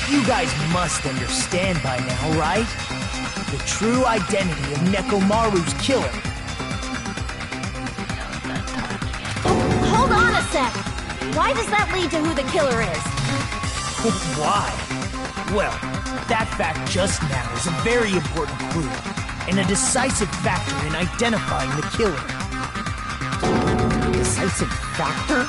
You guys must understand by now, right? The true identity of Nekomaru's killer. Hold on a sec! Why does that lead to who the killer is? Why? Well, that fact just now is a very important clue, and a decisive factor in identifying the killer. Decisive factor?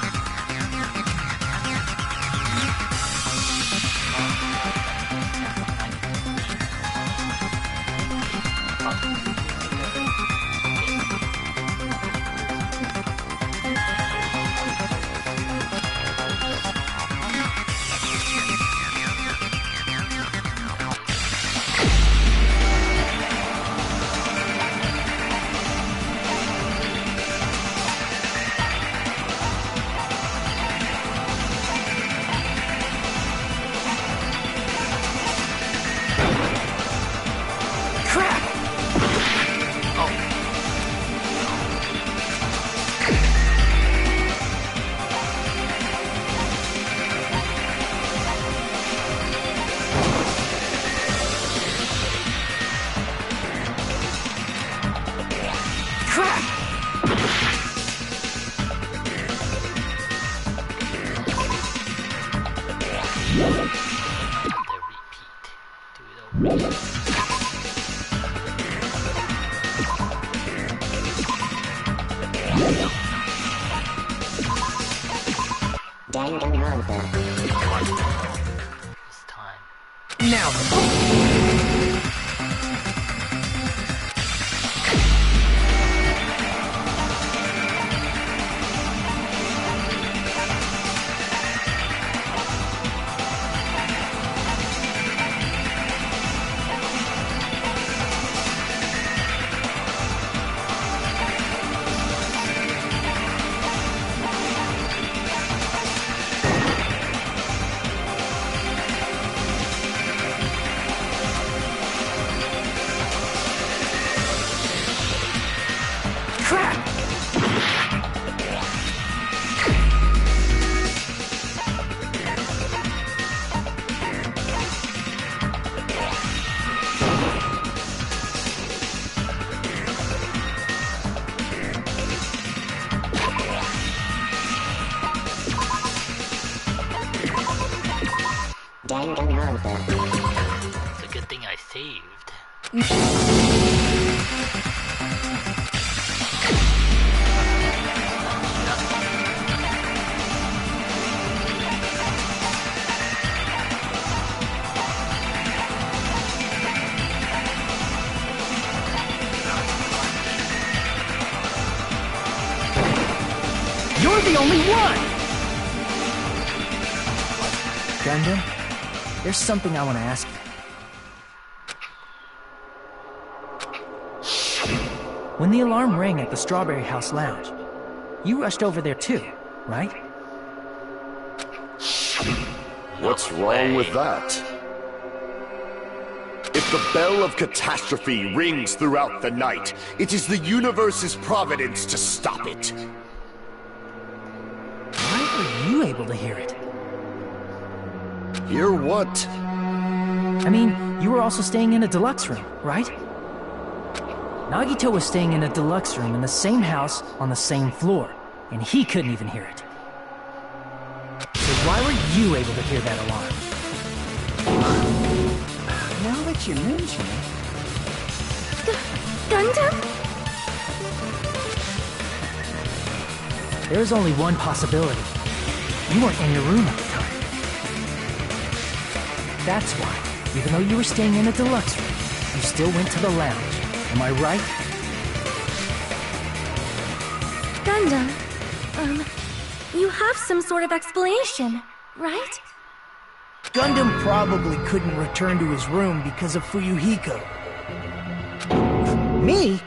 Danganronpa. It's time. Now Danganronpa. It's a good thing I saved. you're the only one! Gundam, there's something I want to ask you. When the alarm rang at the Strawberry House Lounge, you rushed over there too, right? What's wrong with that? If the bell of catastrophe rings throughout the night, it is the universe's providence to stop it. Why were you able to hear it? Hear what? I mean, you were also staying in a deluxe room, right? Nagito was staying in a deluxe room in the same house on the same floor, and he couldn't even hear it. So why were you able to hear that alarm? Now that you mention it... Gundam? There is only one possibility. You weren't in your room at the time. That's why, even though you were staying in a deluxe room, you still went to the lounge. Am I right? Gundam, you have some sort of explanation, right? Gundam probably couldn't return to his room because of Fuyuhiko. Me?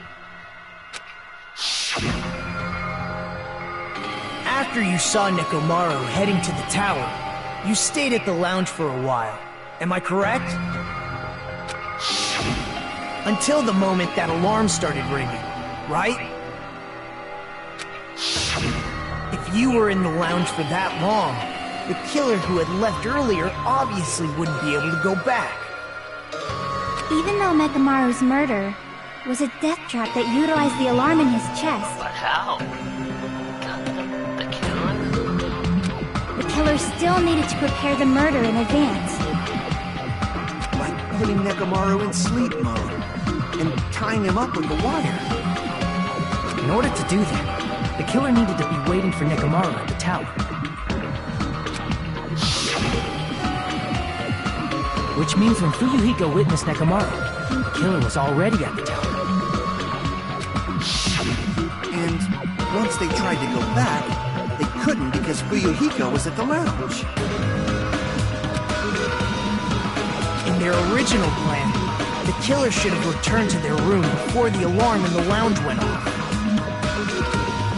After you saw Nekomaru heading to the tower, you stayed at the lounge for a while. Am I correct? Until the moment that alarm started ringing, right? If you were in the lounge for that long, The killer who had left earlier obviously wouldn't be able to go back. Even though Mekamaru's murder was a death trap that utilized the alarm in his chest, But how? The killer? the killer still needed to prepare the murder in advance. Like putting Nekamaru in sleep mode and tying him up with the wire. In order to do that, the killer needed to be waiting for Nekamaru at the tower. Which means when Fuyuhiko witnessed Nekamaru, the killer was already at the tower. And once they tried to go back, they couldn't because Fuyuhiko was at the lounge. In their original plan, the killer should have returned to their room before the alarm in the lounge went off.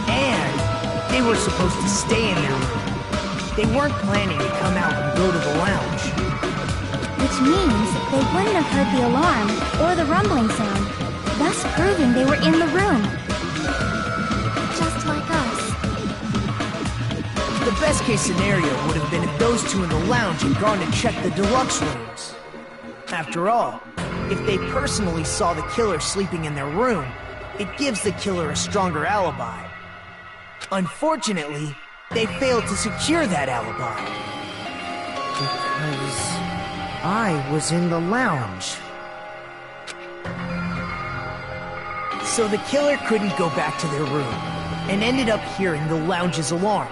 And they were supposed to stay in their room. They weren't planning to come out and go to the lounge. Which means they wouldn't have heard the alarm or the rumbling sound, thus proving they were in the room. Just like us. The best case scenario would have been if those two in the lounge had gone to check the deluxe rooms. After all, if they personally saw the killer sleeping in their room, it gives the killer a stronger alibi. Unfortunately, they failed to secure that alibi. Because I was in the lounge. So the killer couldn't go back to their room, and ended up hearing the lounge's alarm.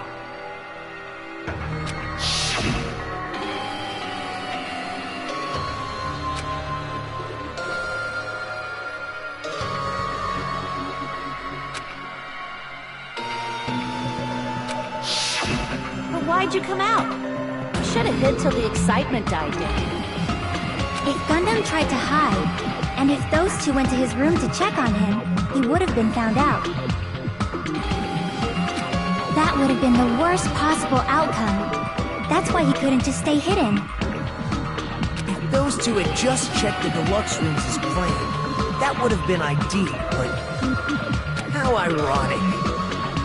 But why'd you come out? You should have hid till the excitement died down. If Gundam tried to hide, and if those two went to his room to check on him, he would have been found out. That would have been the worst possible outcome. That's why he couldn't just stay hidden. If those two had just checked the deluxe rooms as planned, that would have been ideal, but how ironic.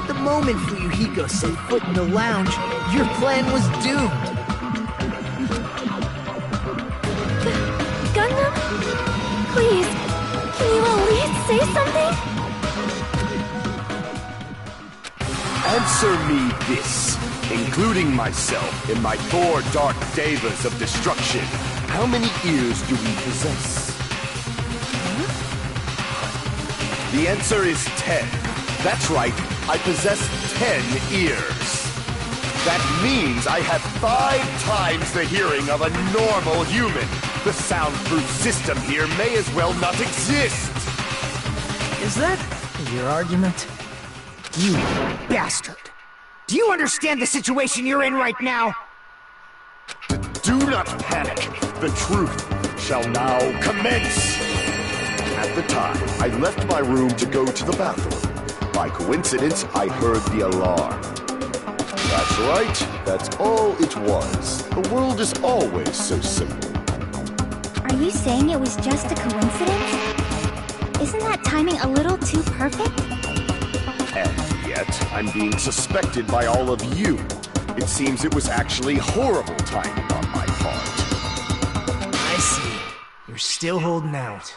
The moment Fuyuhiko set foot in the lounge, your plan was doomed. Gundam? Please, can you at least say something? Answer me this, including myself in my 4 dark devas of destruction. How many ears do we possess? The answer is 10. That's right, I possess 10 ears. That means I have 5 times the hearing of a normal human. The soundproof system here may as well not exist. Is that your argument? You bastard! Do you understand the situation you're in right now? Do not panic. The truth shall now commence. At the time, I left my room to go to the bathroom. By coincidence, I heard the alarm. That's right. That's all it was. The world is always so simple. Are you saying it was just a coincidence? Isn't that timing a little too perfect? And yet, I'm being suspected by all of you. It seems it was actually horrible timing on my part. I see. You're still holding out.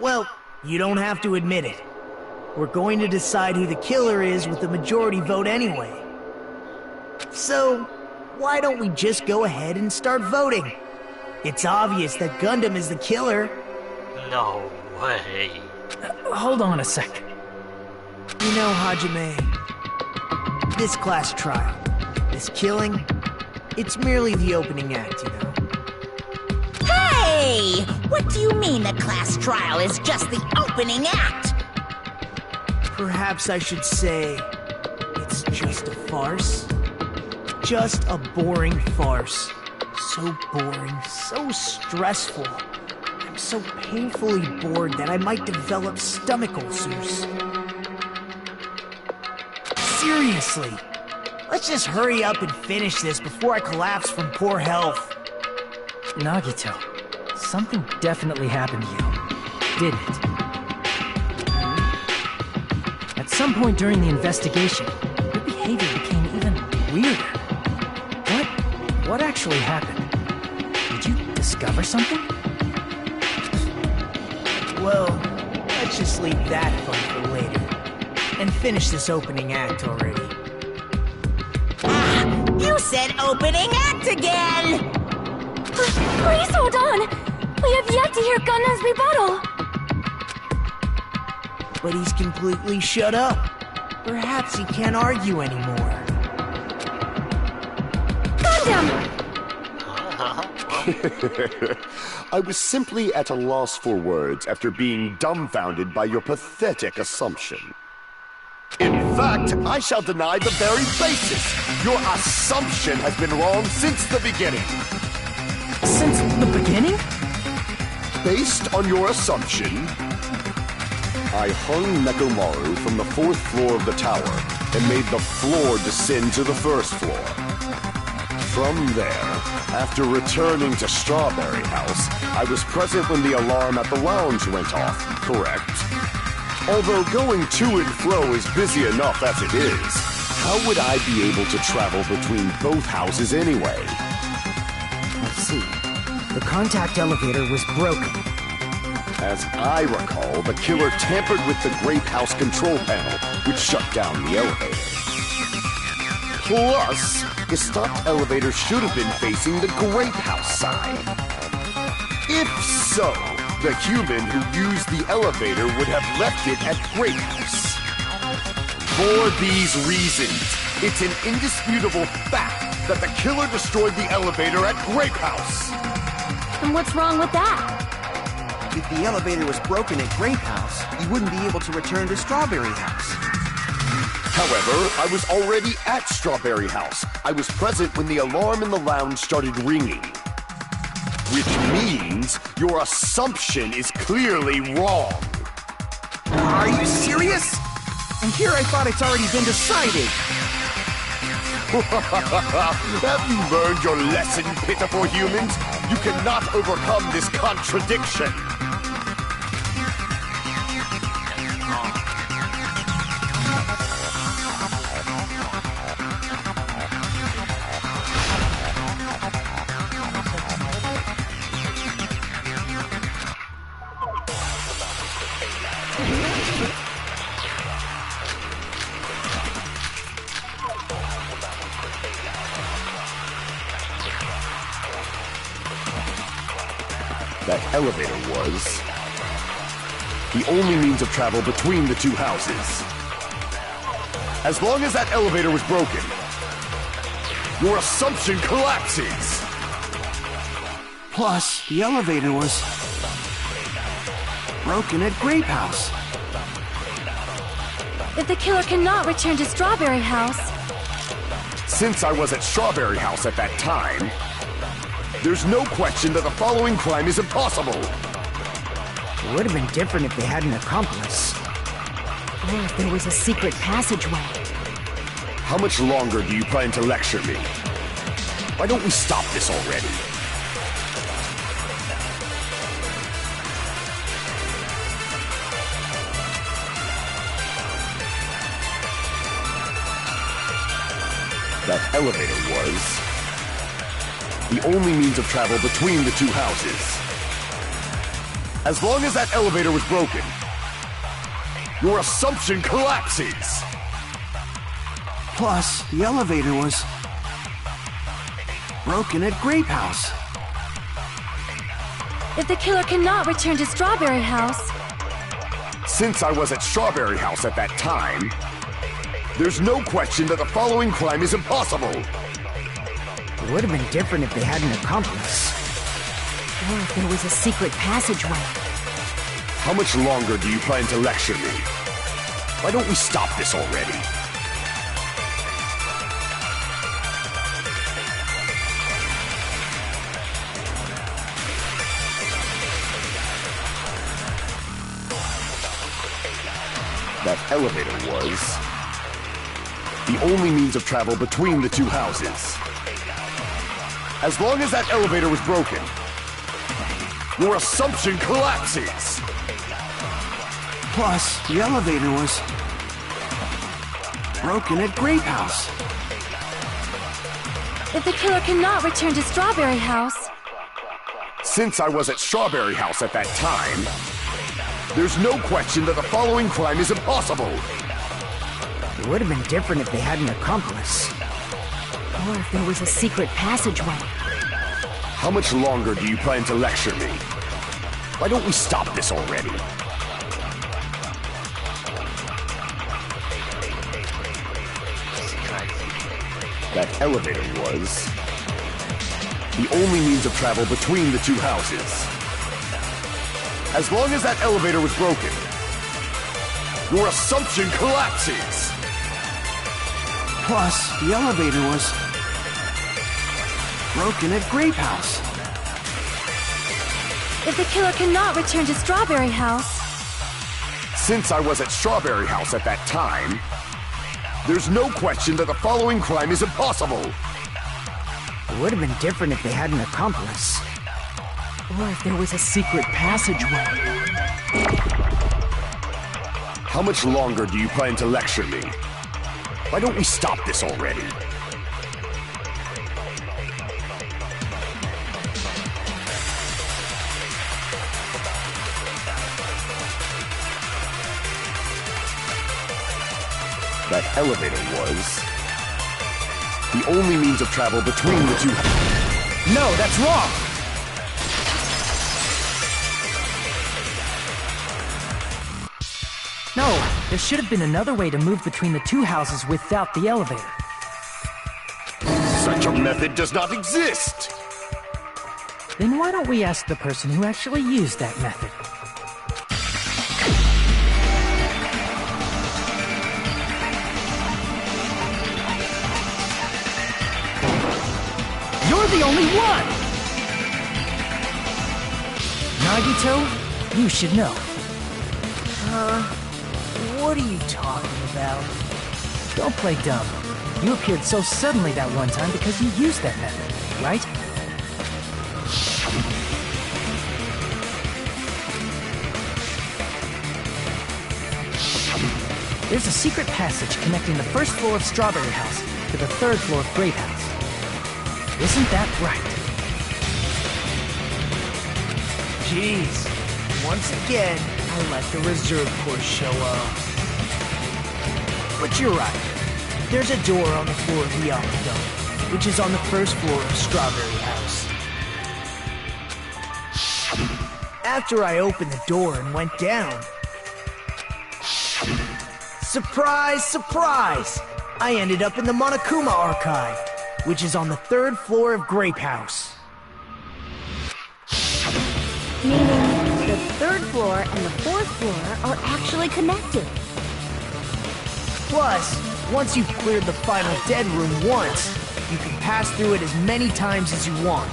Well, you don't have to admit it. We're going to decide who the killer is with the majority vote anyway. So, why don't we just go ahead and start voting? It's obvious that Gundam is the killer. No way. Hold on a sec. You know, Hajime, this class trial, this killing, it's merely the opening act, you know? Hey! What do you mean the class trial is just the opening act? Perhaps I should say, it's just a farce. Just a boring farce. So boring, so stressful. I'm so painfully bored that I might develop stomach ulcers. Seriously, let's just hurry up and finish this before I collapse from poor health. Nagito, something definitely happened to you, didn't it? At some point during the investigation, your behavior became even weirder. What What actually happened? Did you discover something? Well, let's just leave that fun for later. And finish this opening act already. You said opening act again! Please hold on! We have yet to hear Gundam's rebuttal! But he's completely shut up. Perhaps he can't argue anymore. Gundam! I was simply at a loss for words after being dumbfounded by your pathetic assumption. In fact, I shall deny the very basis. Your assumption has been wrong since the beginning. Since the beginning? Based on your assumption, I hung Nekomaru from the 4th floor of the tower and made the floor descend to the 1st floor. From there, after returning to Strawberry House, I was present when the alarm at the lounge went off, correct? Although going to and fro is busy enough as it is, how would I be able to travel between both houses anyway? Let's see. The contact elevator was broken. As I recall, the killer tampered with the Grape House control panel, which shut down the elevator. Plus, the stopped elevator should have been facing the Grape House side. If so, the human who used the elevator would have left it at Grape House. For these reasons, it's an indisputable fact that the killer destroyed the elevator at Grape House. And what's wrong with that? If the elevator was broken at Grape House, you wouldn't be able to return to Strawberry House. However, I was already at Strawberry House. I was present when the alarm in the lounge started ringing. Which means your assumption is clearly wrong. Are you serious? And here I thought it's already been decided. Have you learned your lesson, pitiful humans? You cannot overcome this contradiction. That elevator was the only means of travel between the two houses. As long as that elevator was broken, your assumption collapses. Plus, the elevator was broken at Grape House. If the killer cannot return to Strawberry House... Since I was at Strawberry House at that time, there's no question that the following crime is impossible. It would have been different if they had an accomplice. Or if there was a secret passageway. How much longer do you plan to lecture me? Why don't we stop this already? That elevator was the only means of travel between the two houses. As long as that elevator was broken, your assumption collapses. Plus, the elevator was broken at Grape House. If the killer cannot return to Strawberry House... Since I was at Strawberry House at that time, there's no question that the following crime is impossible. It would have been different if they had an accomplice. Or if there was a secret passageway. How much longer do you plan to lecture me? Why don't we stop this already? That elevator was the only means of travel between the two houses. As long as that elevator was broken, your assumption collapses. Plus, the elevator was broken at Grape House. If the killer cannot return to Strawberry House, Since I was at Strawberry House at that time, there's no question that the following crime is impossible. It would have been different if they had an accomplice. or if there was a secret passageway. How much longer do you plan to lecture me? Why don't we stop this already? That elevator was the only means of travel between the two houses. As long as that elevator was broken, your assumption collapses. Plus, the elevator was broken at Grape House. If the killer cannot return to Strawberry House, Since I was at Strawberry House at that time, there's no question that the following crime is impossible. It would have been different if they had an accomplice. Or if there was a secret passageway. How much longer do you plan to lecture me? Why don't we stop this already? That elevator was the only means of travel between the two. No, that's wrong! No, there should have been another way to move between the two houses without the elevator. Such a method does not exist! Then why don't we ask the person who actually used that method? You're the only one! Nagito, you should know. What are you talking about? Don't play dumb. You appeared so suddenly that one time because you used that method, right? There's a secret passage connecting the first floor of Strawberry House to the third floor of Grape House. Isn't that right? Jeez. Once again, I let the reserve course show up. But you're right. There's a door on the floor of the Octagon, which is on the first floor of Strawberry House. After I opened the door and went down... Surprise, surprise! I ended up in the Monokuma Archive, which is on the third floor of Grape House. meaning the third floor and the fourth floor are actually connected. Plus, once you've cleared the final dead room once, you can pass through it as many times as you want.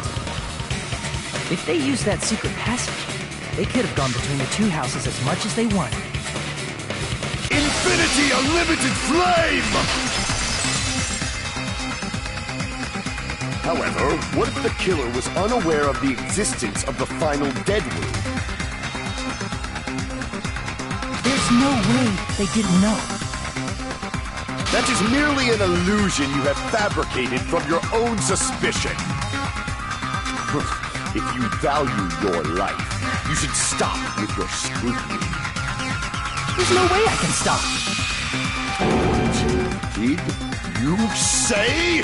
If they used that secret passage, they could have gone between the two houses as much as they wanted. Infinity Unlimited Flame! However, what if the killer was unaware of the existence of the final dead room? There's no way they didn't know. That is merely an illusion you have fabricated from your own suspicion. If you value your life, you should stop with your scrutiny. There's no way I can stop. What did you say?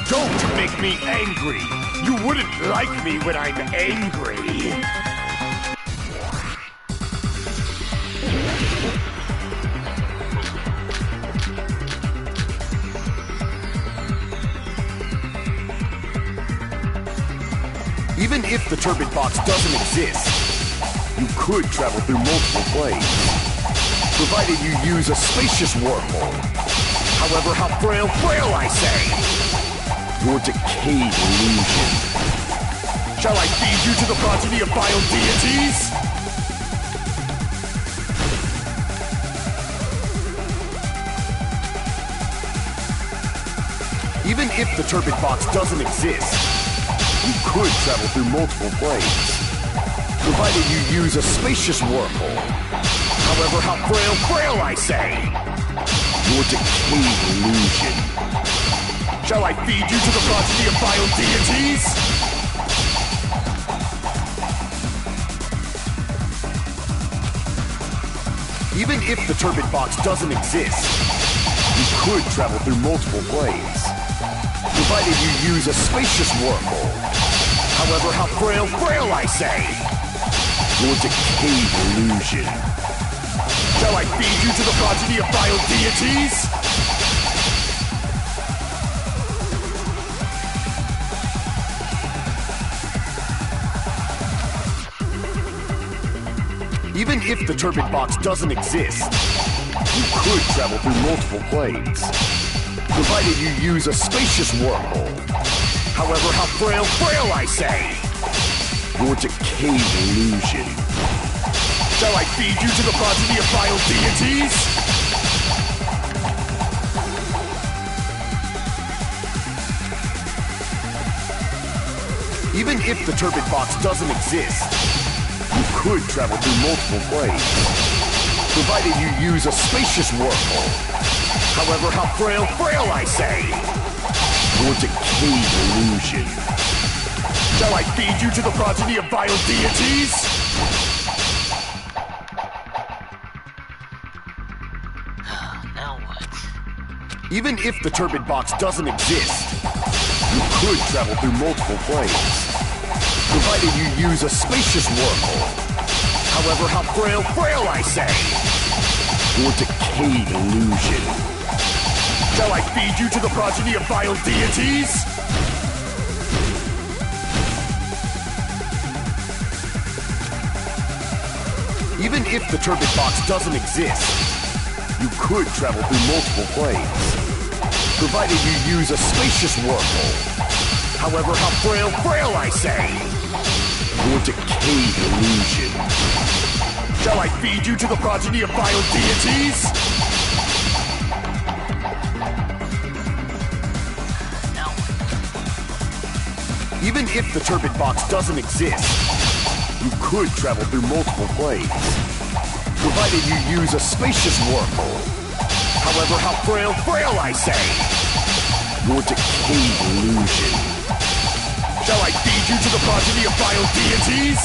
Don't make me angry! You wouldn't like me when I'm angry! Even if the turbid box doesn't exist, you could travel through multiple planes, provided you use a spacious wormhole. However, how frail I say! Your decayed illusion. Shall I feed you to the progeny of vile deities? Even if the turbid box doesn't exist, you could travel through multiple planes, provided you use a spacious wormhole. However, how frail I say! Your decayed illusion. Shall I feed you to the progeny of vile deities? Even if the turbid box doesn't exist, you could travel through multiple planes, provided you use a spacious wormhole. However, how frail I say! Your decayed illusion. Shall I feed you to the progeny of vile deities? Even if the turbid box doesn't exist, you could travel through multiple planes, provided you use a spacious wormhole. However, how frail I say! Your decayed illusion. Shall I feed you to the progeny of vile deities? Even if the turbid box doesn't exist, you could travel through multiple planes, provided you use a spacious wormhole. However, how frail I say! Your decayed illusion. Shall I feed you to the progeny of vile deities? Now what? Even if the turbid box doesn't exist, you could travel through multiple planes, provided you use a spacious wormhole. However, how frail I say! Your decayed illusion. Shall I feed you to the progeny of vile deities? Even if the turbid box doesn't exist, you could travel through multiple planes, provided you use a spacious wormhole. However, how frail I say! Your decayed illusion. Shall I feed you to the progeny of vile deities? Even if the turbid box doesn't exist, you could travel through multiple planes, provided you use a spacious wormhole. However, how frail I say! Your decayed illusion. Shall I feed you to the progeny of vile deities?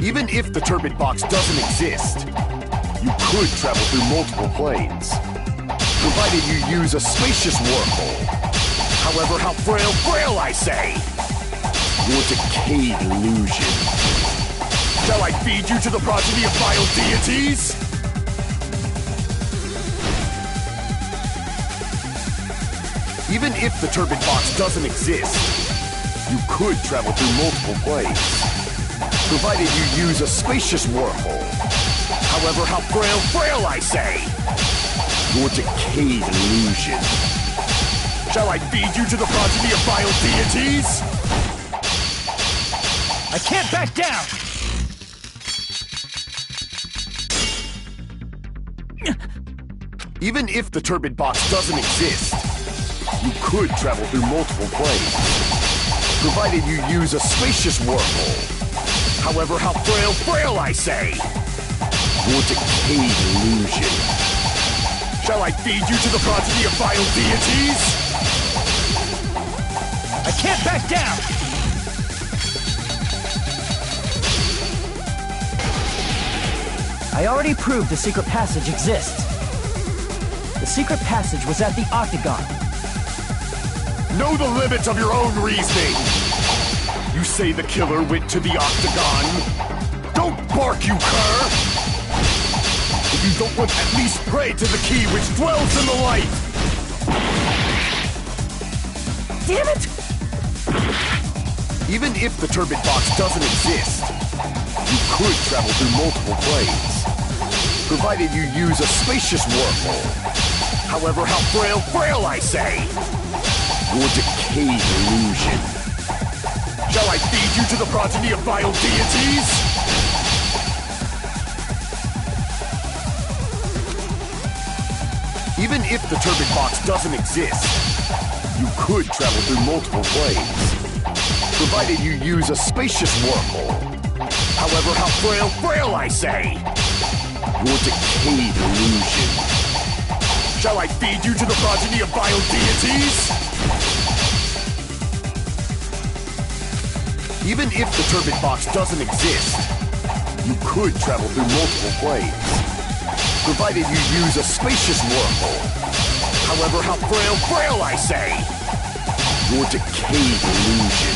Even if the turbid box doesn't exist, you could travel through multiple planes, provided you use a spacious wormhole. However, how frail I say! Your decayed illusion. Shall I feed you to the progeny of vile deities? Even if the turbid box doesn't exist, you could travel through multiple planes, provided you use a spacious wormhole. However, how frail I say! Your decayed illusion. Shall I feed you to the progeny of vile deities? I can't back down! Even if the turbid box doesn't exist, you could travel through multiple planes, provided you use a spacious wormhole. However, how frail I say! Your decayed illusion. Shall I feed you to the progeny of vile deities? I can't back down! I already proved the secret passage exists. The secret passage was at the Octagon. Know the limits of your own reasoning! You say the killer went to the Octagon? Don't bark, you cur! If you don't want, at least pray to the key which dwells in the light! Damn it! Even if the turbid box doesn't exist, you could travel through multiple planes, provided you use a spacious wormhole. However, how frail I say! Your decayed illusion. Shall I feed you to the progeny of vile deities? Even if the turbid box doesn't exist, You could travel through multiple planes, provided you use a spacious wormhole. However, how frail I say! Your decayed illusion. Shall I feed you to the progeny of vile deities? Even if the turbid box doesn't exist, you could travel through multiple planes, provided you use a spacious wormhole. However, how frail I say! Your decayed illusion.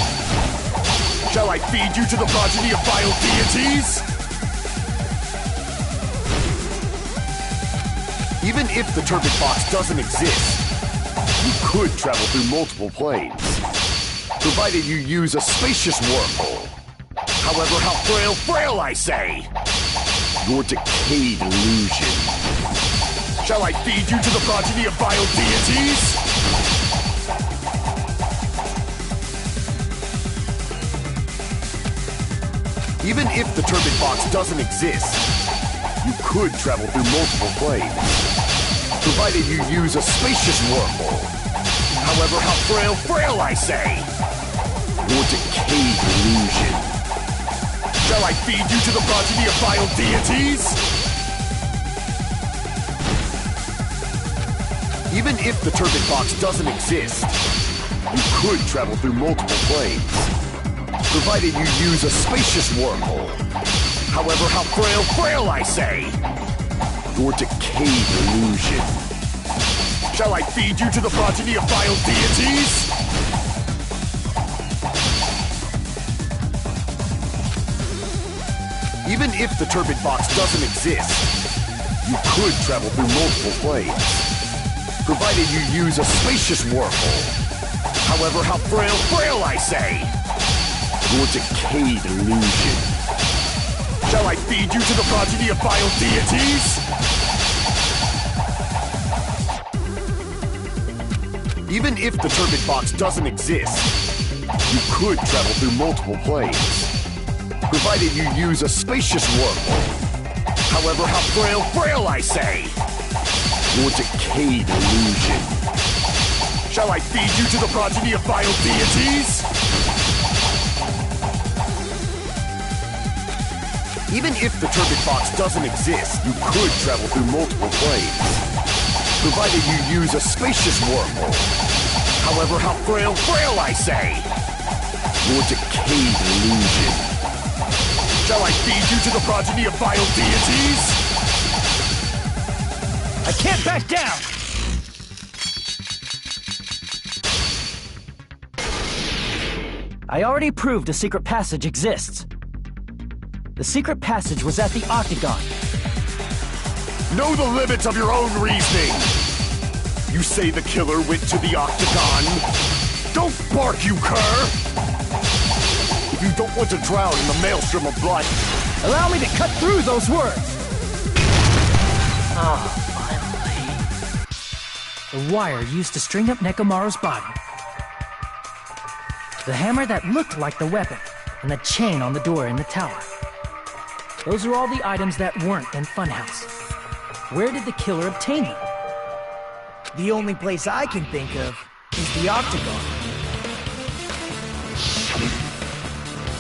Shall I feed you to the progeny of vile deities? Even if the turbid box doesn't exist, you could travel through multiple planes, provided you use a spacious wormhole. However, how frail I say! Your decayed illusion. Shall I feed you to the progeny of vile deities? Even if the turbid box doesn't exist, you could travel through multiple planes, provided you use a spacious wormhole. However, how frail I say! Your decayed illusion. Shall I feed you to the progeny of vile deities? Even if the turbid box doesn't exist, you could travel through multiple planes, provided you use a spacious wormhole. However, how frail I say! Your decayed illusion. Shall I feed you to the progeny of vile deities? Even if the turbid box doesn't exist, you could travel through multiple planes, provided you use a spacious wormhole. However, how frail I say! Your decayed illusion. Shall I feed you to the progeny of vile deities? Even if the turbid box doesn't exist, you could travel through multiple planes, provided you use a spacious wormhole. However, how frail I say! Your decayed illusion. Shall I feed you to the progeny of vile deities? Even if the turbid box doesn't exist, you could travel through multiple planes, provided you use a spacious wormhole. However, how frail I say! Your decayed illusion. Shall I feed you to the progeny of vile deities? I can't back down! I already proved a secret passage exists. The secret passage was at the Octagon. Know the limits of your own reasoning! You say the killer went to the Octagon? Don't bark, you cur! If you don't want to drown in the maelstrom of blood, allow me to cut through those words! Oh, finally. The wire used to string up Nekomaru's body. The hammer that looked like the weapon, and the chain on the door in the tower. Those are all the items that weren't in Funhouse. Where did the killer obtain them? The only place I can think of is the Octagon.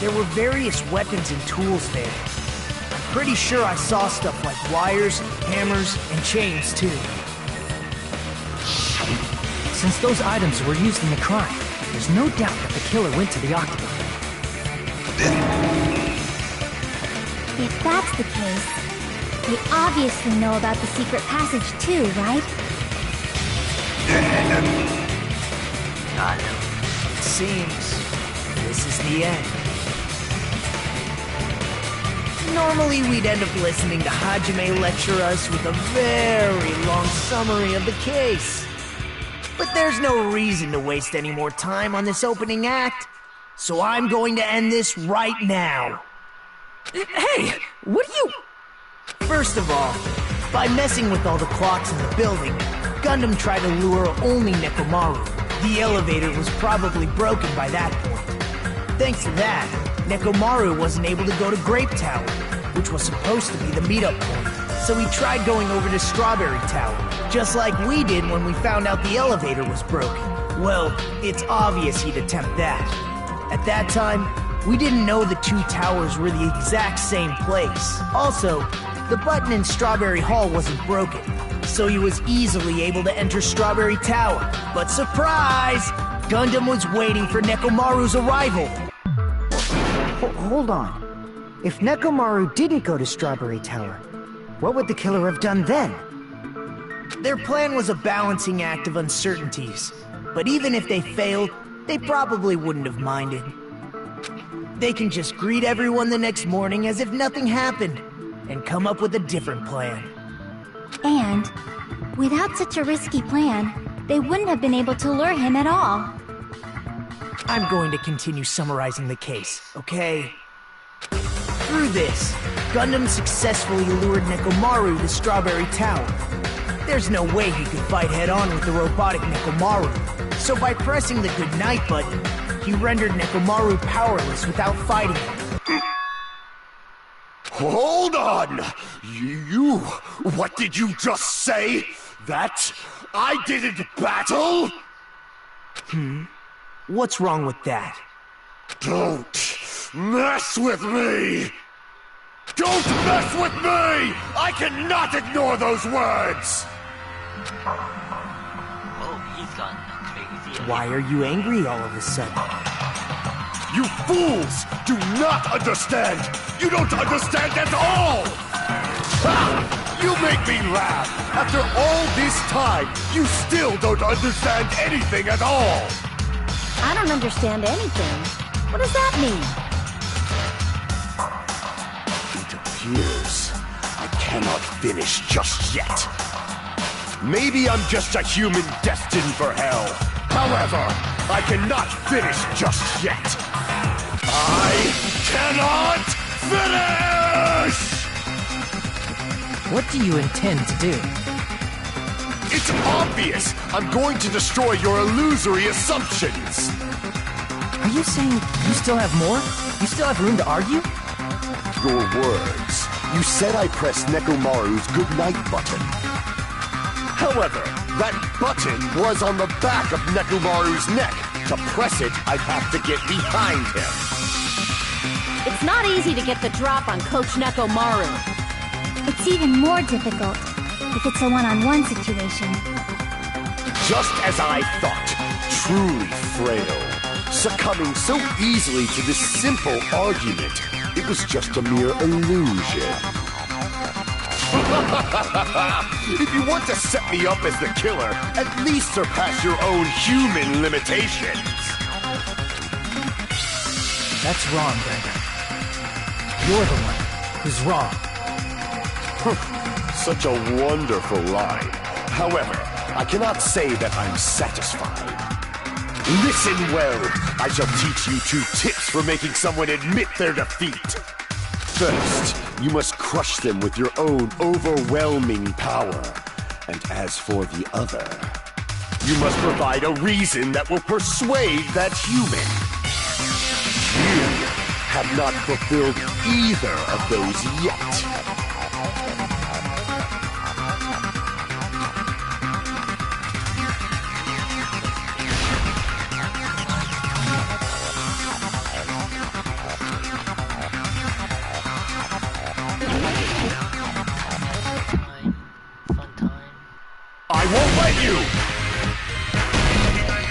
There were various weapons and tools there. I'm pretty sure I saw stuff like wires, hammers, and chains too. Since those items were used in the crime, there's no doubt that the killer went to the Octagon. If that's the case, they obviously know about the secret passage too, right? God. It seems this is the end. Normally we'd end up listening to Hajime lecture us with a very long summary of the case. But there's no reason to waste any more time on this opening act, so I'm going to end this right now. Hey! What are you... First of all, by messing with all the clocks in the building, Gundam tried to lure only Nekomaru. The elevator was probably broken by that point. Thanks to that, Nekomaru wasn't able to go to Grape Tower, which was supposed to be the meetup point. So he tried going over to Strawberry Tower, just like we did when we found out the elevator was broken. Well, it's obvious he'd attempt that. At that time, we didn't know the two towers were the exact same place. Also, the button in Strawberry Hall wasn't broken, so he was easily able to enter Strawberry Tower. But surprise! Gundam was waiting for Nekomaru's arrival. Hold on. If Nekomaru didn't go to Strawberry Tower, what would the killer have done then? Their plan was a balancing act of uncertainties, but even if they failed, they probably wouldn't have minded. They can just greet everyone the next morning as if nothing happened, and come up with a different plan. And, without such a risky plan, they wouldn't have been able to lure him at all. I'm going to continue summarizing the case, okay? Through this, Gundam successfully lured Nekomaru to Strawberry Tower. There's no way he could fight head-on with the robotic Nekomaru, so by pressing the goodnight button, he rendered Nekomaru powerless without fighting him. Hold on! You... What did you just say? That I didn't battle? What's wrong with that? Don't mess with me! Don't mess with me! I cannot ignore those words! Oh, he's gone crazy. Why are you angry all of a sudden? You fools do not understand! You don't understand at all! Ha! You make me laugh! After all this time, you still don't understand anything at all! I don't understand anything. What does that mean? It appears I cannot finish just yet. Maybe I'm just a human destined for hell. However, I cannot finish just yet. I cannot finish! What do you intend to do? It's obvious! I'm going to destroy your illusory assumptions! Are you saying you still have more? You still have room to argue? Your words. You said I pressed Nekomaru's goodnight button. However, that button was on the back of Nekomaru's neck. To press it, I'd have to get behind him. It's not easy to get the drop on Coach Nekomaru. It's even more difficult if it's a one-on-one situation. Just as I thought, truly frail. Succumbing so easily to this simple argument, it was just a mere illusion. If you want to set me up as the killer, at least surpass your own human limitations. That's wrong, Brenda. You're the one who's wrong. Such a wonderful line. However, I cannot say that I'm satisfied. Listen well. I shall teach you 2 tips for making someone admit their defeat. First, you must crush them with your own overwhelming power. And as for the other, you must provide a reason that will persuade that human. You have not fulfilled either of those yet. I won't let you!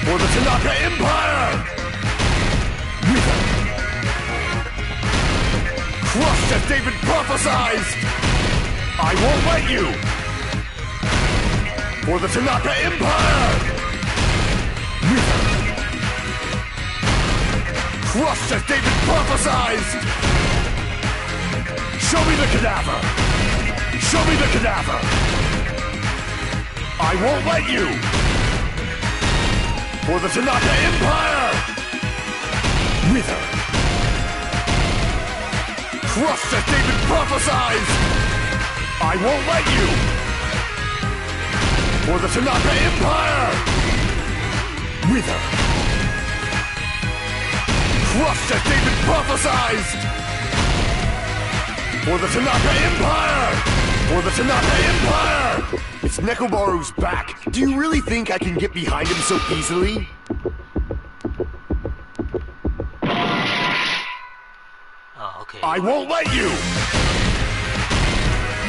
For the Tanaka Empire! Wither! Crushed as David prophesied! I won't let you! For the Tanaka Empire! Wither! Crushed as David prophesied! Show me the cadaver! Show me the cadaver! I won't let you! For the Tanaka Empire! Wither! Crushed as David prophesied! I won't let you! For the Tanaka Empire! Wither! Crushed as David prophesied! For the Tanaka Empire! For the Tanaka Empire! It's Nekomaru's back. Do you really think I can get behind him so easily? I won't let you!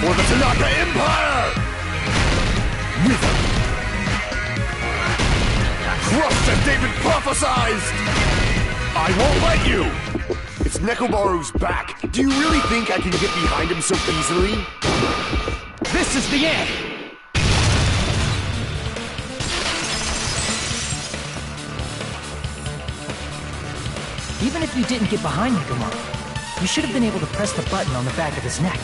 For the Tanaka Empire! Wither! Crushed as David prophesized! I won't let you! It's Nekomaru's back. Do you really think I can get behind him so easily? This is the end! Even if you didn't get behind Nekomaru, you should have been able to press the button on the back of his neck.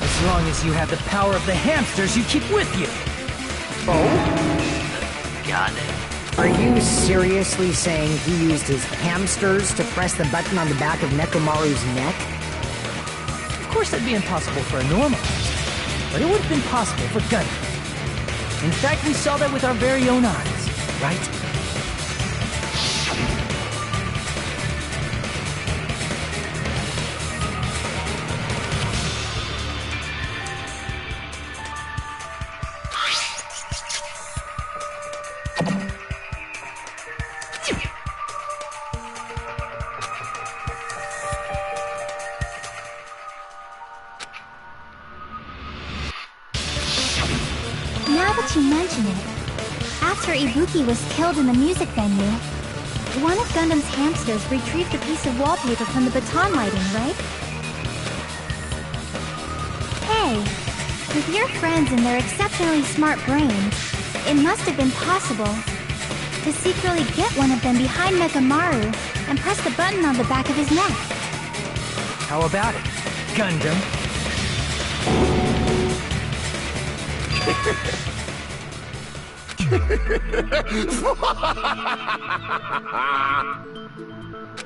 As long as you have the power of the hamsters you keep with you. Oh? Got it. Are you seriously saying he used his hamsters to press the button on the back of Nekomaru's neck? Of course that'd be impossible for a normal hamster, but it would have been possible for Gundam. In fact, we saw that with our very own eyes, right? Now that you mention it, after Ibuki was killed in the music venue, one of Gundam's hamsters retrieved a piece of wallpaper from the baton lighting, right? Hey, with your friends and their exceptionally smart brains, it must have been possible to secretly get one of them behind Nekomaru and press the button on the back of his neck. How about it, Gundam?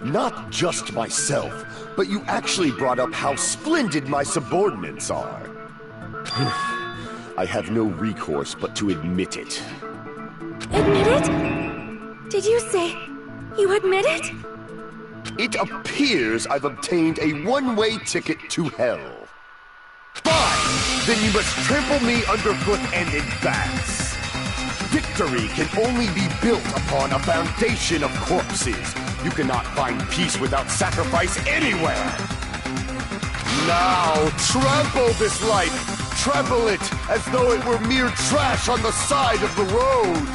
Not just myself, but you actually brought up how splendid my subordinates are. I have no recourse but to admit it. Admit it? Did you say you admit it? It appears I've obtained a one-way ticket to hell. Fine! Then you must trample me underfoot and advance. Victory can only be built upon a foundation of corpses. You cannot find peace without sacrifice anywhere. Now, trample this life. Trample it as though it were mere trash on the side of the road.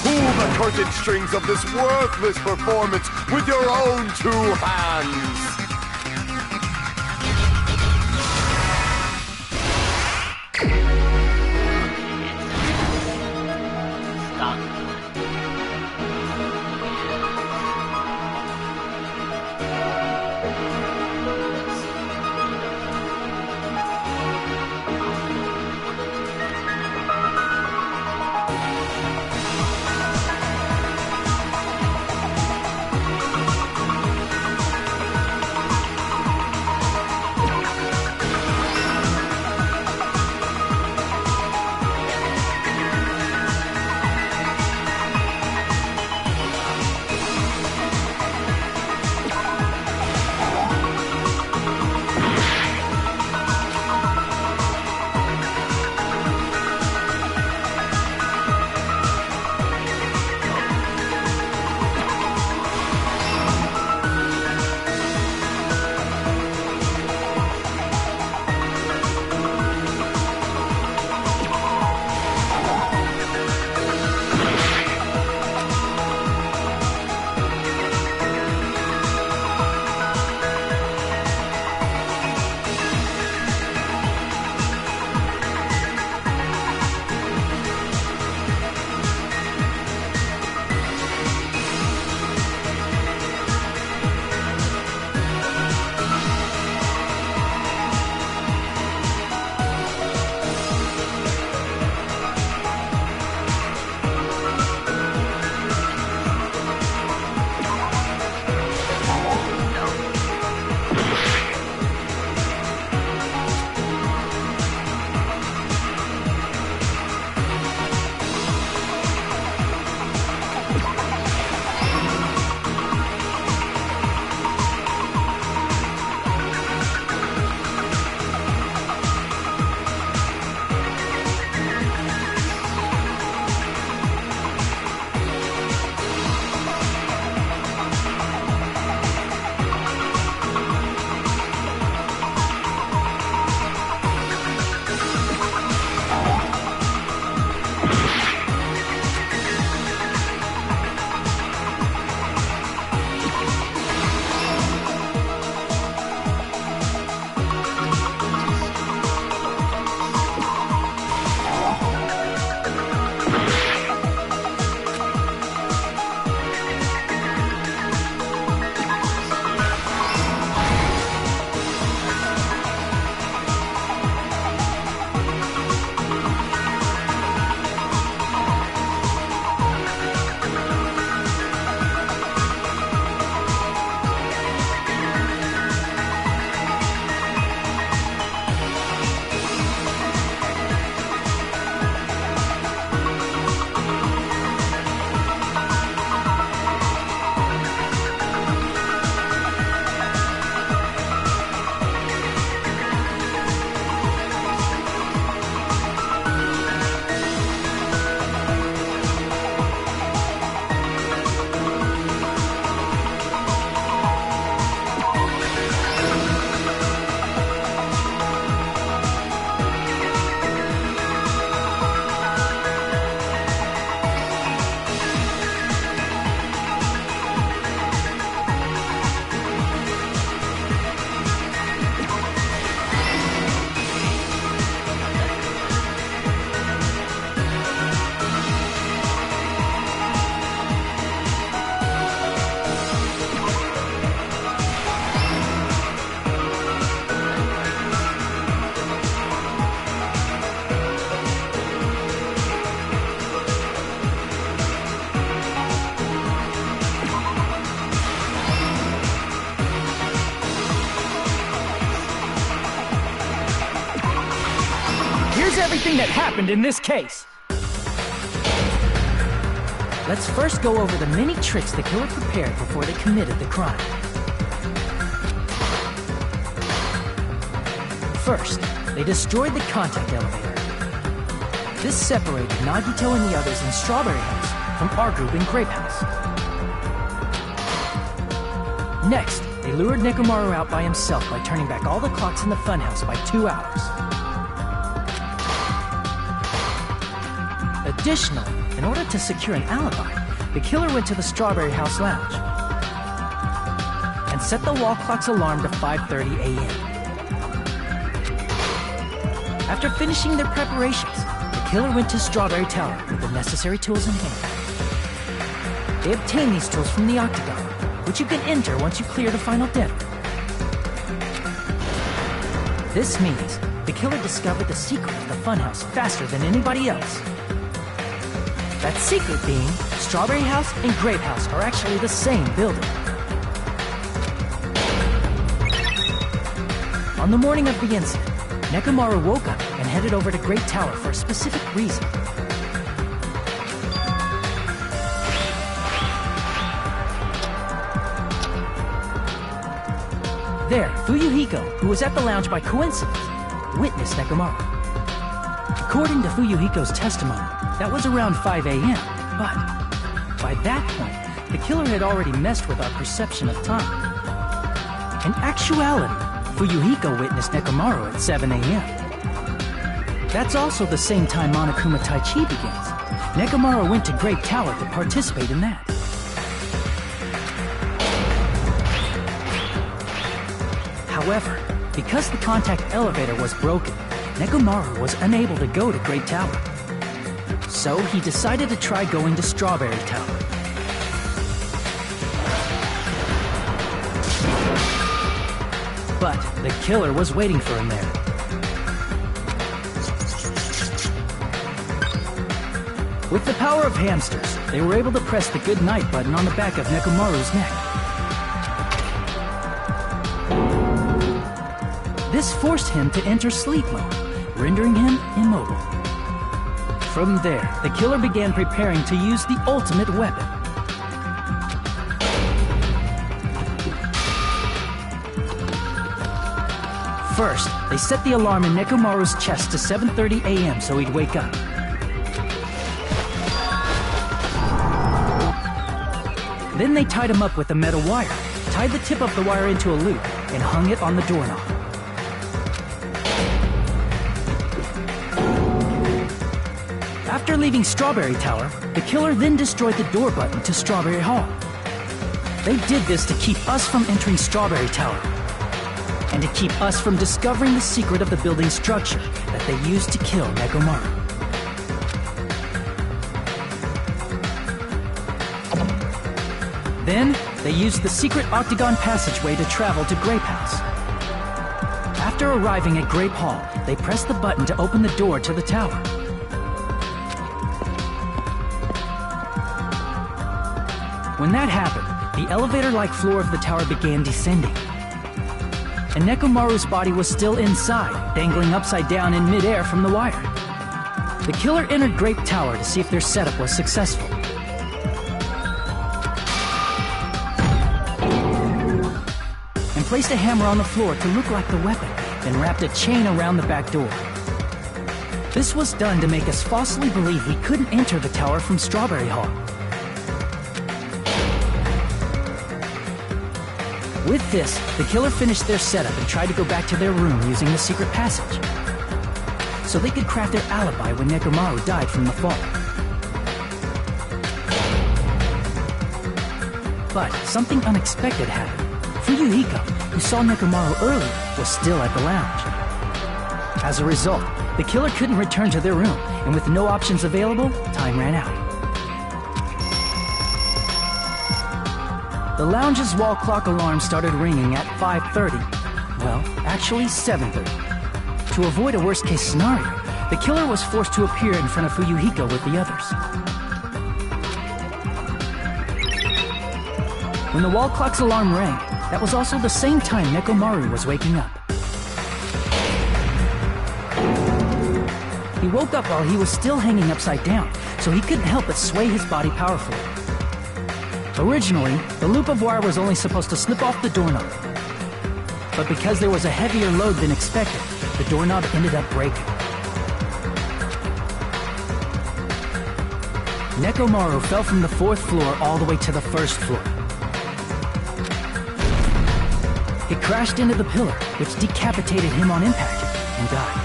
Pull the curtain strings of this worthless performance with your own two hands. here's everything that happened in this case. Let's first go over the many tricks the killer prepared before they committed the crime. First, they destroyed the contact elevator. This separated Nagito and the others in Strawberry House from our group in Grape House. Next, they lured Nekomaru out by himself by turning back all the clocks in the funhouse by 2 hours. Additionally, in order to secure an alibi, the killer went to the Strawberry House lounge and set the wall clock's alarm to 5:30 a.m. After finishing their preparations, the killer went to Strawberry Tower with the necessary tools in hand. They obtained these tools from the Octagon, which you can enter once you clear the final death room. This means the killer discovered the secret of the funhouse faster than anybody else. That secret being, Strawberry House and Grape House are actually the same building. On the morning of the incident, Nekomaru woke up and headed over to Great Tower for a specific reason. There, Fuyuhiko, who was at the lounge by coincidence, witnessed Nekomaru. According to Fuyuhiko's testimony, that was around 5 a.m., but by that point, the killer had already messed with our perception of time. In actuality, Fuyuhiko witnessed Nekomaru at 7 a.m. That's also the same time Monokuma Taichi begins. Nekomaru went to Great Tower to participate in that. However, because the contact elevator was broken, Nekomaru was unable to go to Great Tower. So he decided to try going to Strawberry Tower. But the killer was waiting for him there. With the power of hamsters, they were able to press the good night button on the back of Nekomaru's neck. This forced him to enter sleep mode, rendering him immobile. From there, the killer began preparing to use the ultimate weapon. First, they set the alarm in Nekomaru's chest to 7:30 a.m. so he'd wake up. Then they tied him up with a metal wire, tied the tip of the wire into a loop, and hung it on the doorknob. After leaving Strawberry Tower, the killer then destroyed the door button to Strawberry Hall. They did this to keep us from entering Strawberry Tower, and to keep us from discovering the secret of the building's structure that they used to kill Nekomaru. Then, they used the secret octagon passageway to travel to Grape House. After arriving at Grape Hall, they pressed the button to open the door to the tower. When that happened, the elevator-like floor of the tower began descending. And Nekomaru's body was still inside, dangling upside down in midair from the wire. The killer entered Grape Tower to see if their setup was successful. And placed a hammer on the floor to look like the weapon, then wrapped a chain around the back door. This was done to make us falsely believe we couldn't enter the tower from Strawberry Hall. With this, the killer finished their setup and tried to go back to their room using the secret passage, so they could craft their alibi when Nekomaru died from the fall. But something unexpected happened. Fuyuhiko, who saw Nekomaru earlier, was still at the lounge. As a result, the killer couldn't return to their room, and with no options available, time ran out. The lounge's wall clock alarm started ringing at 5:30. Well, actually 7:30. To avoid a worst-case scenario, the killer was forced to appear in front of Fuyuhiko with the others. When the wall clock's alarm rang, that was also the same time Nekomaru was waking up. He woke up while he was still hanging upside down, so he couldn't help but sway his body powerfully. Originally, the loop of wire was only supposed to slip off the doorknob. But because there was a heavier load than expected, the doorknob ended up breaking. Nekomaru fell from the 4th floor all the way to the 1st floor. He crashed into the pillar, which decapitated him on impact, and died.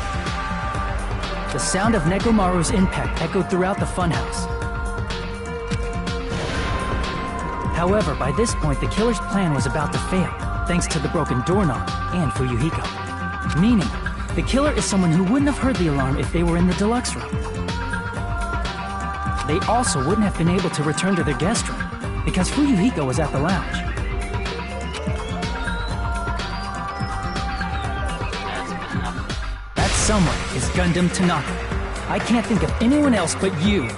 The sound of Nekomaru's impact echoed throughout the funhouse. However, by this point, the killer's plan was about to fail, thanks to the broken doorknob and Fuyuhiko. Meaning, the killer is someone who wouldn't have heard the alarm if they were in the deluxe room. They also wouldn't have been able to return to their guest room, because Fuyuhiko was at the lounge. That someone is Gundam Tanaka. I can't think of anyone else but you.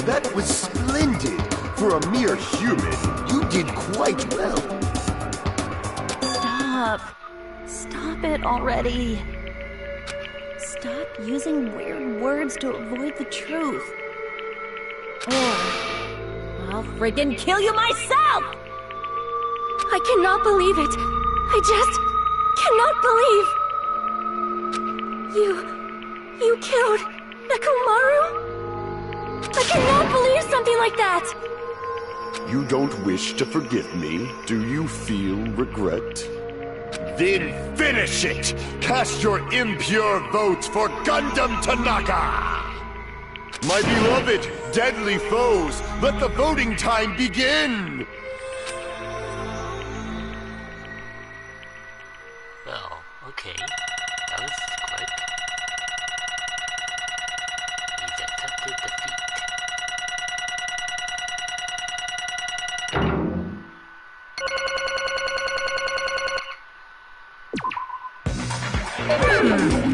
That was splendid! For a mere human, you did quite well. Stop. Stop it already. Stop using weird words to avoid the truth. Or I'll freaking kill you myself! I cannot believe it. I just cannot believe. You killed Nekomaru? I cannot believe something like that! You don't wish to forgive me? Do you feel regret? Then finish it! Cast your impure votes for Gundam Tanaka! My beloved, deadly foes, let the voting time begin! Well, okay. That was quick. He's accepted defeat.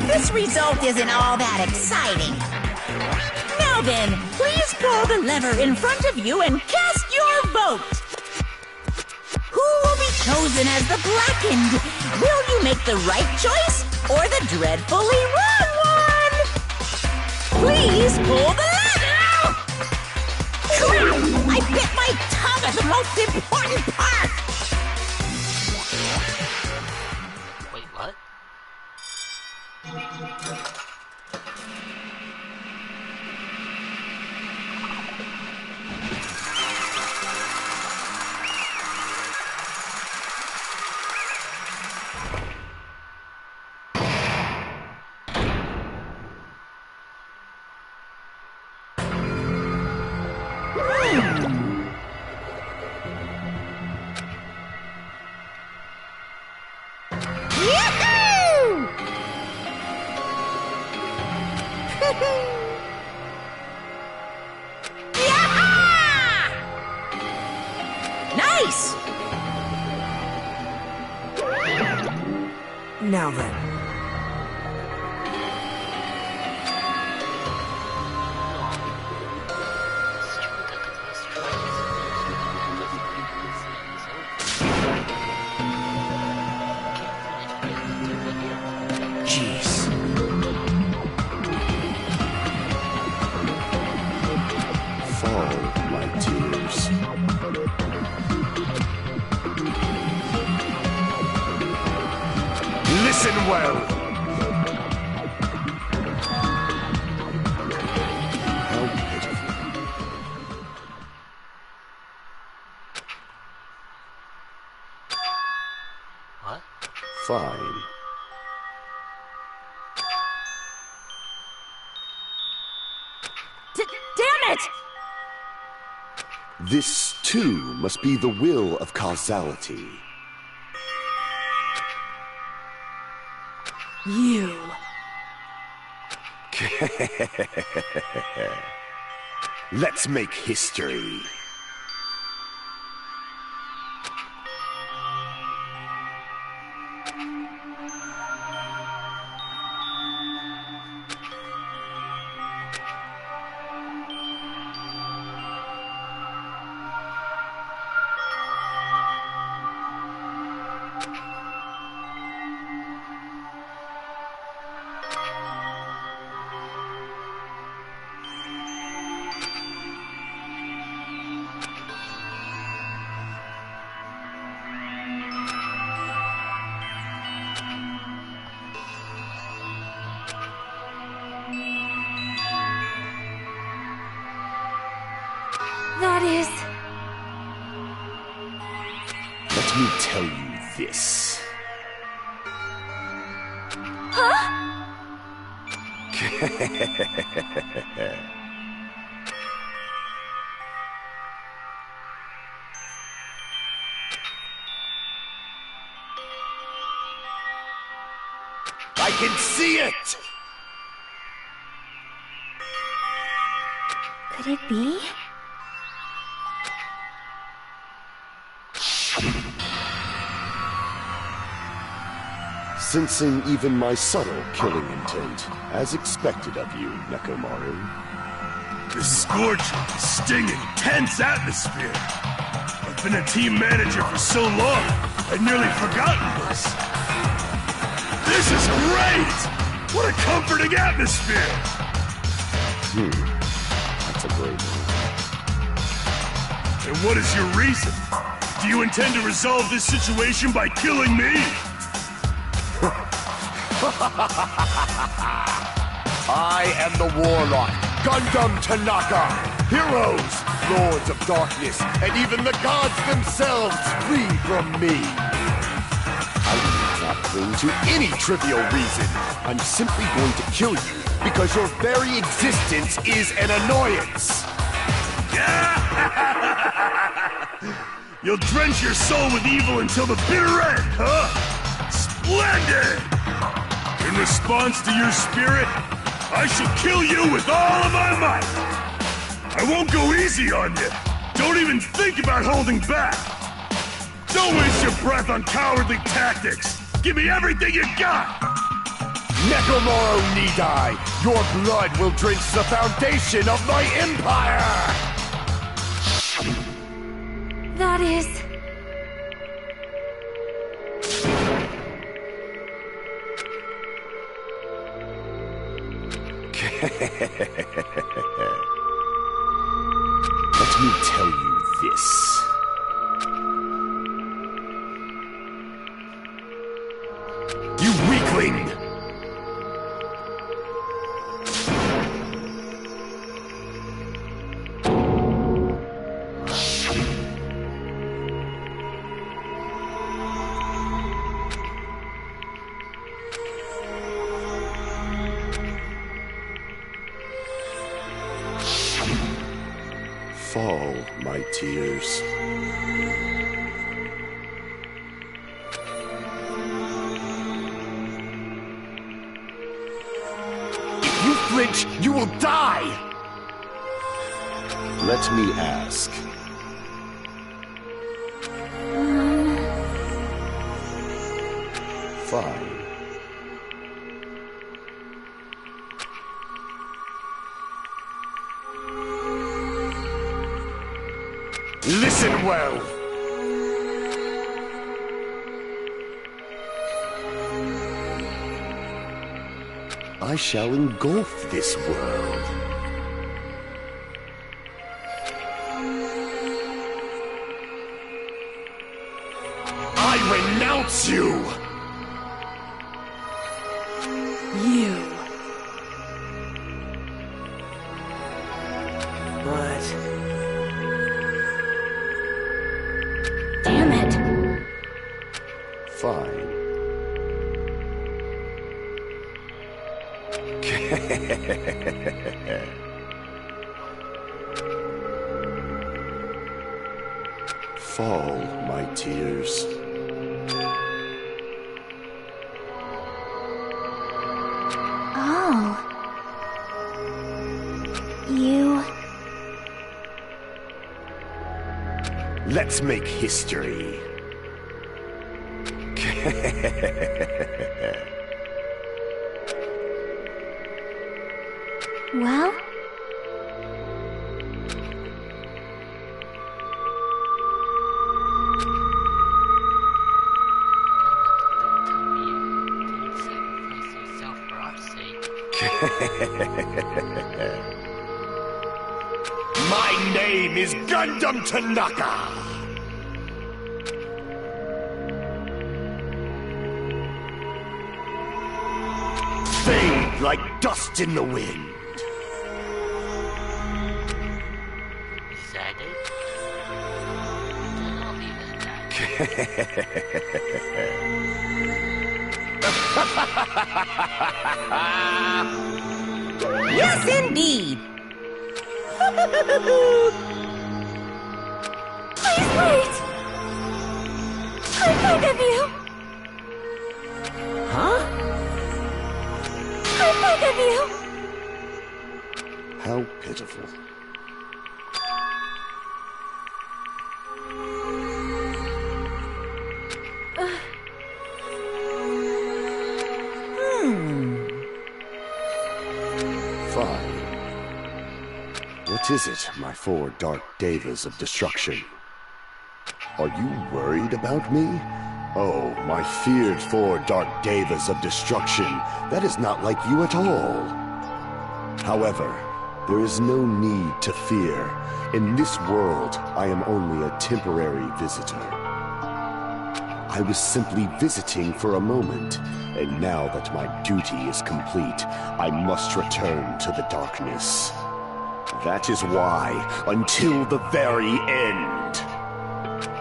This result isn't all that exciting. Now then, please pull the lever in front of you and cast your vote. Who will be chosen as the blackened? Will you make the right choice or the dreadfully wrong one? Please pull the lever! Crap! I bit my tongue at the most important part! Wait, what? Nice! Now then. It's true that the first try is Jeez. Fall, my tears. Listen well! How pitiful. What? Fine. Damn it! This, too, must be the will of causality. You. Let's make history. is... Let me tell you this. Huh? I can see it! Could it be? Sensing even my subtle killing intent, as expected of you, Nekomaru. The scorching, stinging, tense atmosphere. I've been a team manager for so long, I'd nearly forgotten this. This is great! What a comforting atmosphere! That's a great one. And what is your reason? Do you intend to resolve this situation by killing me? I am the Warlock, Gundam Tanaka! Heroes, Lords of Darkness, and even the gods themselves flee from me! I do not cling to any trivial reason. I'm simply going to kill you because your very existence is an annoyance! You'll drench your soul with evil until the bitter end, huh? Splendid! In response to your spirit, I shall kill you with all of my might! I won't go easy on you! Don't even think about holding back! Don't waste your breath on cowardly tactics! Give me everything you got! Nekomaru Nidai, your blood will drench the foundation of my empire! That is... Let me tell you this. You weakling! Fall, my tears. If you flinch, you will die! Let me ask. Fine. Listen well! I shall engulf this world. I renounce you! You. But... Damn it. Fine. Fall, my tears. Oh. You... Let's make history. Well? My name is Gundam Tanaka! Fade like dust in the wind. Is that it? Yes, indeed. Please wait! I beg of you! Huh? I beg of you! How pitiful. Fine. What is it, my four dark devas of destruction? Are you worried about me? Oh, my feared four dark devas of destruction. That is not like you at all. However, there is no need to fear. In this world, I am only a temporary visitor. I was simply visiting for a moment, and now that my duty is complete, I must return to the darkness. That is why, until the very end,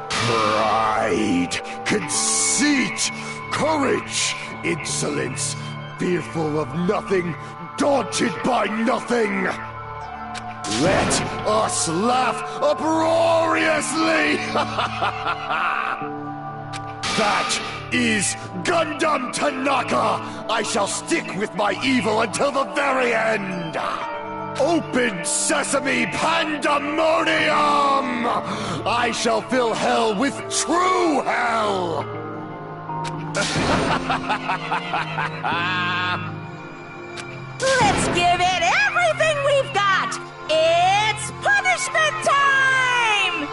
pride, conceit, courage, insolence, fearful of nothing, daunted by nothing. Let us laugh uproariously! That is Gundam Tanaka! I shall stick with my evil until the very end! Open sesame pandemonium! I shall fill hell with true hell! Let's give it everything we've got! It's punishment time!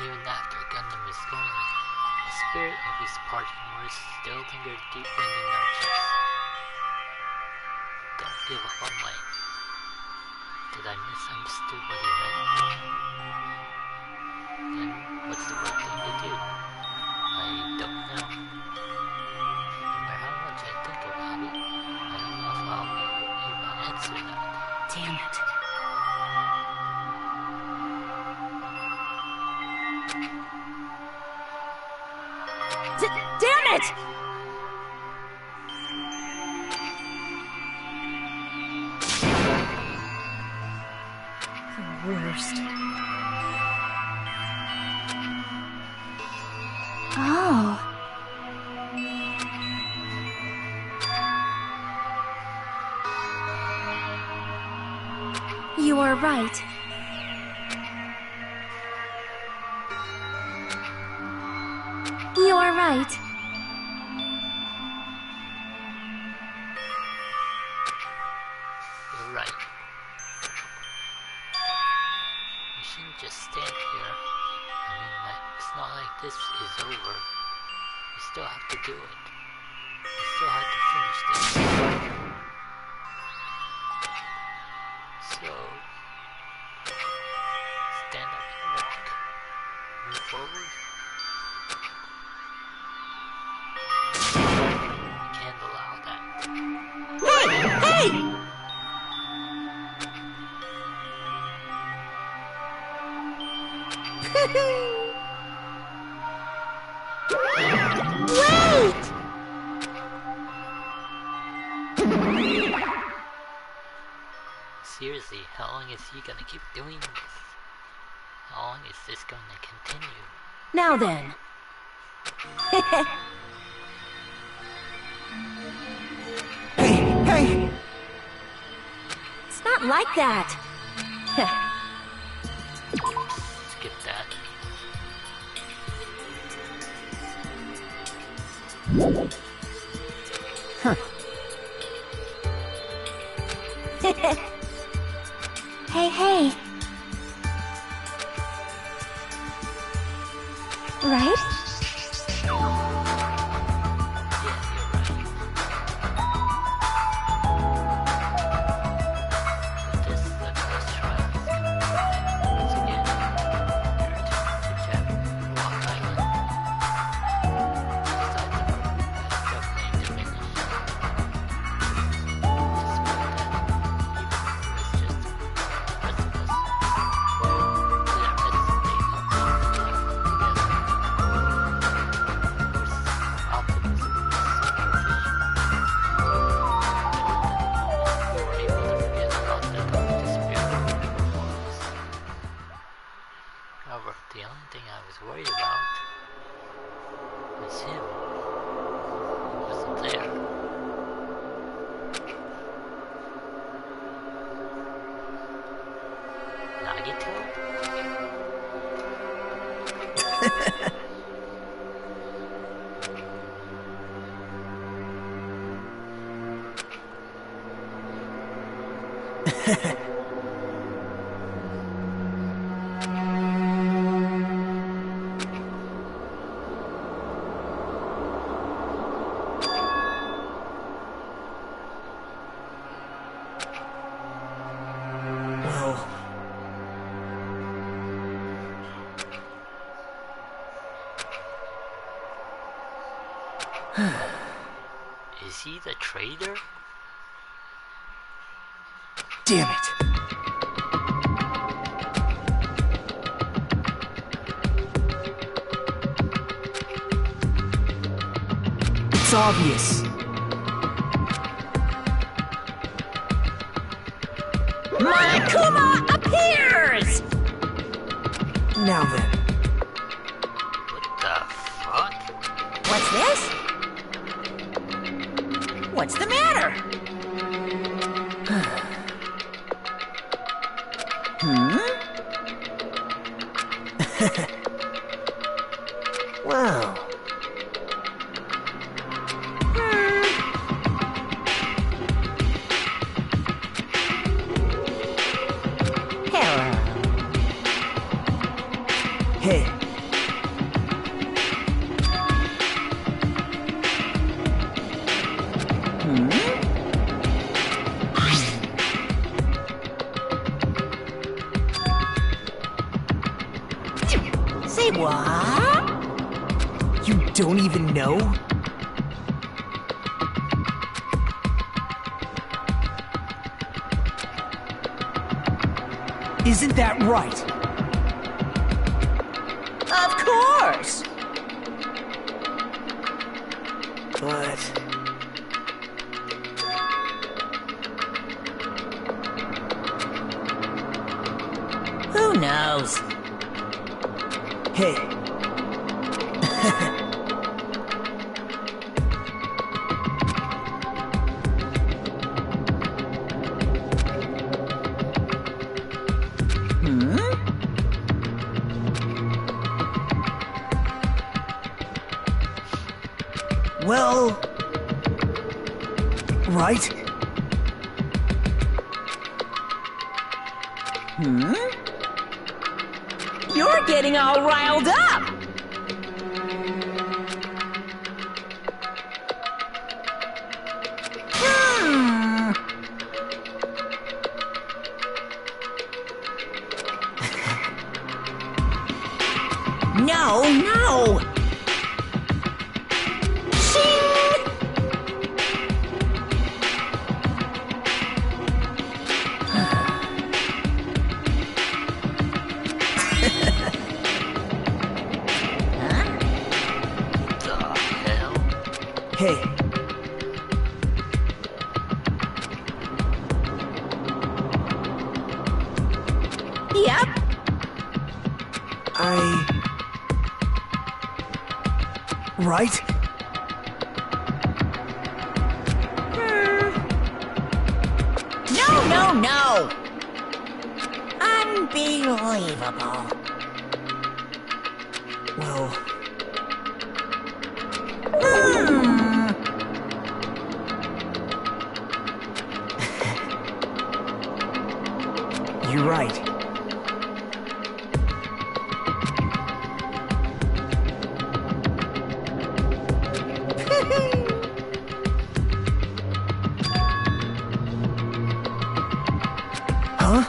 Even after Gundam is gone, the spirit of his parting words still lingered deep within our chests. Don't give up on life. Did I misunderstood what he meant? Then what's the right thing to do? I don't know. No matter how much I think about it, I don't know if I'll be able to answer that. Damn it. Damn it! The worst. Oh. You are right. You are right. You're right. this is over, we still have to do it. We still have to finish this. So, stand up and walk. Move forward. We can't allow that. Hey! Hey! Wait! Seriously, how long is he gonna keep doing this? How long is this gonna continue? Now then. Hey! It's not like that. Skip that. Hey. Right? Yeah, you're right. But this is the first try. Once again, you're to reject Rock Island. Decided definitely diminish. Despite that, even if it was just the rest of us, let us stay up together. However, the only thing I was worried about was him. He wasn't there. Nagito? Well, Is he the traitor? damn it. It's obvious. Monokuma appears! Now then. What the fuck? What's this? What's the matter? Wow. Hello. Hey. Say what? You don't even know? Isn't that right? Of course! But... Who knows? Hey. Well... Right? You're getting all riled up! No, no! Shing! The hell? Hey, Yep. Right? No, no, no! Unbelievable. Well, you're right. Huh?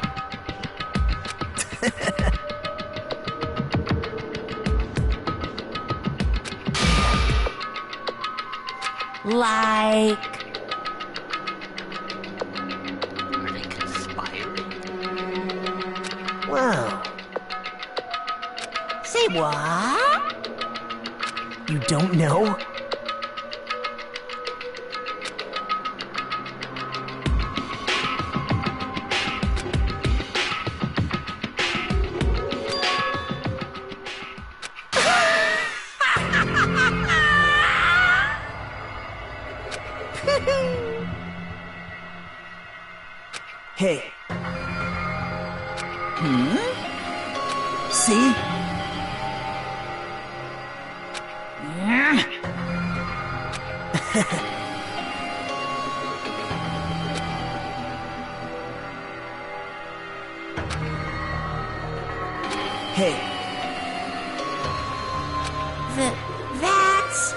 Like... Are they conspiring? Whoa. Say what? You don't know? Hey. See? Hey. That's...